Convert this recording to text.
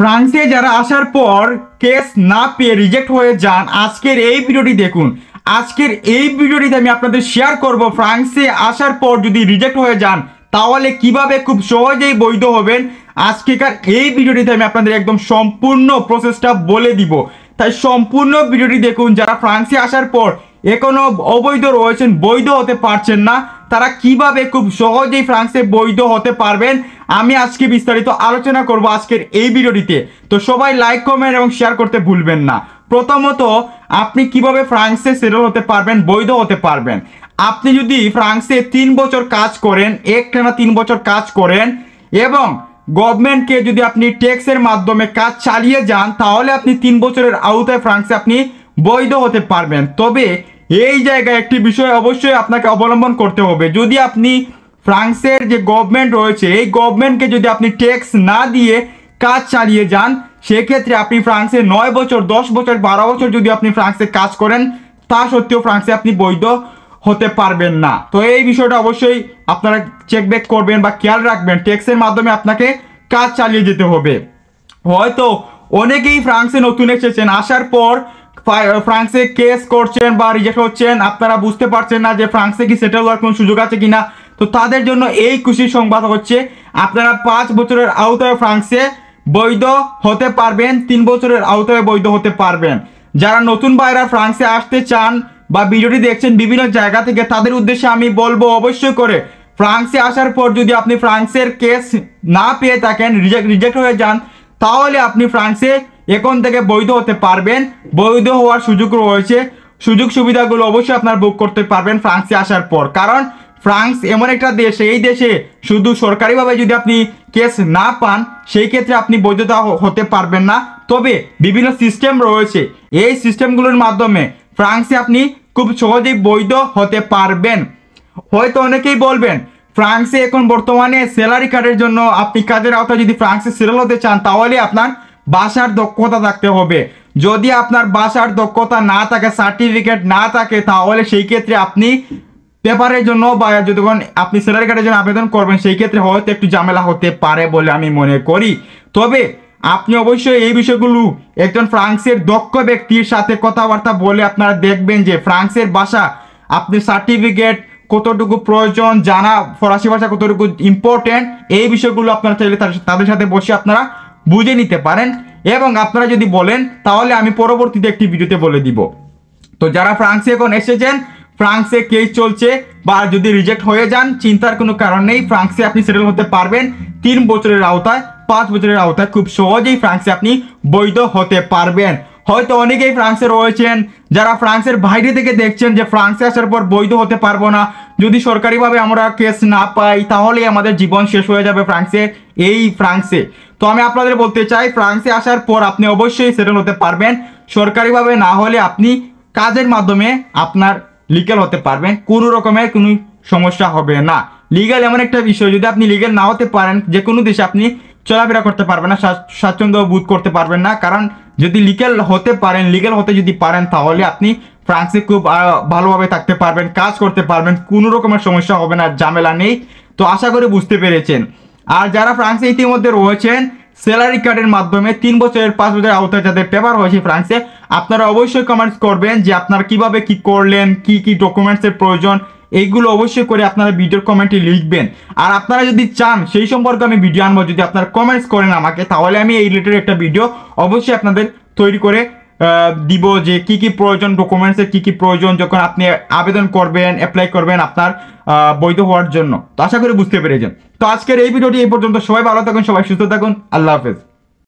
ফ্রান্সে যারা আসার পর কেস না পেয়ে রিজেক্ট হয়ে যান, আজকের এই ভিডিওটি দেখুন। আজকের এই ভিডিওটিতে আমি আপনাদের শেয়ার করব ফ্রান্সে আসার পর যদি রিজেক্ট হয়ে যান তাহলে কিভাবে খুব সহজেই বৈধ হবেন। আজকেকার এই ভিডিওটিতে আমি আপনাদের একদম সম্পূর্ণ প্রসেসটা বলে দিব, তাই সম্পূর্ণ ভিডিওটি দেখুন। যারা ফ্রান্সে আসার পর এখনো অবৈধ রয়েছেন, বৈধ হতে পারছেন না, তারা কিভাবে খুব সহজেই ফ্রান্সে বৈধ হতে পারবেন আমি আজকে বিস্তারিত আলোচনা করব আজকের এই ভিডিওটিতে। তো সবাই লাইক, কমেন্ট এবং শেয়ার করতে ভুলবেন না। প্রথমত, আপনি কিভাবে ফ্রান্সে সেটেল হতে পারবেন, বৈধ হতে পারবেন। আপনি যদি ফ্রান্সে 3 বছর কাজ করেন, একটানা 3 বছর কাজ করেন এবং গভর্নমেন্টকে যদি আপনি ট্যাক্সের মাধ্যমে কাজ চালিয়ে যান, তাহলে আপনি 3 বছরের আওতায় ফ্রান্সে আপনি বৈধ হতে পারবেন। তবে এই জায়গায় একটি বিষয় অবশ্যই আপনাকে অবলম্বন করতে হবে। যদি আপনি ফ্রান্সের যে গভর্নমেন্ট রয়েছে, এই গভর্নমেন্টকে যদি আপনি ট্যাক্স না দিয়ে কাজ চালিয়ে যান, সেক্ষেত্রে আপনি ফ্রান্সে 9 বছর, 10 বছর, 12 বছর যদি আপনি ফ্রান্সে কাজ করেন, তা সত্ত্বেও ফ্রান্সে আপনি বৈধ হতে পারবেন না। তো এই বিষয়টা অবশ্যই আপনারা চেক ব্যাক করবেন বা খেয়াল রাখবেন। ট্যাক্সের মাধ্যমে আপনাকে কাজ চালিয়ে যেতে হবে। হয়তো অনেকেই ফ্রান্সে নতুন এসেছেন, আসার পর ফ্রান্সে কেস করছেন বা রিজেক্ট হচ্ছেন, আপনারা বুঝতে পারছেন না যে ফ্রান্সে কি সেটেল হওয়ার কোনো সুযোগ আছে কিনা। তো তাদের জন্য এই খুশির সংবাদ হচ্ছে আপনারা 5 বছরের আওতায় ফ্রান্সে বৈধ হতে পারবেন, 3 বছরের আওতায় বৈধ হতে পারবেন। যারা নতুন বাইরা ফ্রান্সে আসতে চান বা ভিডিওটি দেখছেন বিভিন্ন জায়গা থেকে, তাদের উদ্দেশ্যে আমি বলবো অবশ্যই করে ফ্রান্সে আসার পর যদি আপনি ফ্রান্সের কেস না পেয়ে থাকেন, রিজেক্ট হয়ে যান, তাহলে আপনি ফ্রান্সে এখন থেকে বৈধ হতে পারবেন। বৈধ হওয়ার সুযোগ রয়েছে, সুযোগ সুবিধাগুলো অবশ্যই আপনারা বুক করতে পারবেন ফ্রান্সে আসার পর। কারণ ফ্রান্স এমন একটা দেশ, এই দেশে শুধু সরকারিভাবে যদি আপনি কেস না পান, সেই ক্ষেত্রে আপনি বৈধতা হতে পারবেন না। তবে বিভিন্ন সিস্টেম রয়েছে, এই সিস্টেমগুলোর মাধ্যমে ফ্রান্সে আপনি খুব সহজেই বৈধ হতে পারবেন। হয়তো অনেকেই বলবেন ফ্রান্সে এখন বর্তমানে স্যালারি কার্ডের জন্য আপনি কাজের আওতায় যদি ফ্রান্সে সেটেল হতে চান, তাহলে আপনার ভাষার দক্ষতা থাকতে হবে। যদি আপনার ভাষার দক্ষতা না থাকে, সার্টিফিকেট না থাকে, তাহলে সেই ক্ষেত্রে আপনি পেপারের জন্য বা যতক্ষণ আপনি স্যালারি কার্ডের জন্য আবেদন করবেন, সেই ক্ষেত্রে হয়তো একটু ঝামেলা হতে পারে বলে আমি মনে করি। তবে আপনি অবশ্যই এই বিষয়গুলো একজন ফ্রান্সের দক্ষ ব্যক্তির সাথে কথাবার্তা বলে আপনারা দেখবেন যে ফ্রান্সের ভাষা, আপনি সার্টিফিকেট কতটুকু প্রয়োজন, জানা ফরাসি ভাষা কতটুকু ইম্পর্টেন্ট, এই বিষয়গুলো আপনারা চাইলে তাদের সাথে বসে আপনারা বুঝে নিতে পারেন। এবং আপনারা যদি বলেন তাহলে আমি পরবর্তীতে একটি ভিডিওতে বলে দিব। তো যারা ফ্রান্সে এখন এসেছেন, ফ্রান্সে কেস চলছে বা যদি রিজেক্ট হয়ে যান, চিন্তার কোনো কারণ নেই। ফ্রান্সে আপনি সেটেল হতে পারবেন 3 বছরের আওতায়, 5 বছরের আওতায় খুব সহজেই ফ্রান্সে আপনি বৈধ হতে পারবেন। হয়তো অনেকেই ফ্রান্সে রয়েছেন যারা ফ্রান্সের বাইরে থেকে দেখছেন যে ফ্রান্সে আসার পর বৈধ হতে পারবো না, যদি সরকারিভাবে আমরা কেস না পাই তাহলে আমাদের জীবন শেষ হয়ে যাবে ফ্রান্সে। তো আমি আপনাদের বলতে চাই, ফ্রান্সে আসার পর আপনি অবশ্যই সেটেল হতে পারবেন। সরকারিভাবে না হলে আপনি কাজের মাধ্যমে আপনার লিগ্যাল হতে পারবেন, কোনো রকমের কোনো সমস্যা হবে না। লিগ্যাল এমন একটা বিষয়, যদি আপনি লিগ্যাল না হতে পারেন, যে কোনো দেশে আপনি চলাফেরা করতে পারবেন না, স্বাচ্ছন্দ্য বোধ করতে পারবেন না। কারণ যদি লিগ্যাল হতে পারেন, লিগ্যাল হতে যদি পারেন, তাহলে আপনি ফ্রান্সে খুব ভালোভাবে থাকতে পারবেন, কাজ করতে পারবেন, কোনো রকমের সমস্যা হবে না, ঝামেলা নেই। তো আশা করি বুঝতে পেরেছেন। আর যারা ফ্রান্সে ইতিমধ্যে রয়েছেন স্যালারি কার্ডের মাধ্যমে 3 বছরের 5 বছরের আওতায় যাদের পেপার হয়েছে ফ্রান্সে, আপনারা অবশ্যই কমেন্টস করবেন যে আপনারা কিভাবে কি করলেন, কি কি ডকুমেন্টসের প্রয়োজন, এইগুলো অবশ্যই করে আপনারা ভিডিওর কমেন্টে লিখবেন। আর আপনারা যদি চান সেই সম্পর্কে আমি ভিডিও আনবো, যদি আপনারা কমেন্টস করেন আমাকে, তাহলে আমি এই রিলেটেড একটা ভিডিও অবশ্যই আপনাদের তৈরি করে দিব যে কি কি প্রয়োজন, ডকুমেন্টসের কি কি প্রয়োজন যখন আপনি আবেদন করবেন, অ্যাপ্লাই করবেন আপনার বৈধ হওয়ার জন্য। তো আশা করি বুঝতে পেরেছেন। তো আজকের এই ভিডিওটি এই পর্যন্ত। সবাই ভালো থাকুন, সবাই সুস্থ থাকুন, আল্লাহ হাফেজ।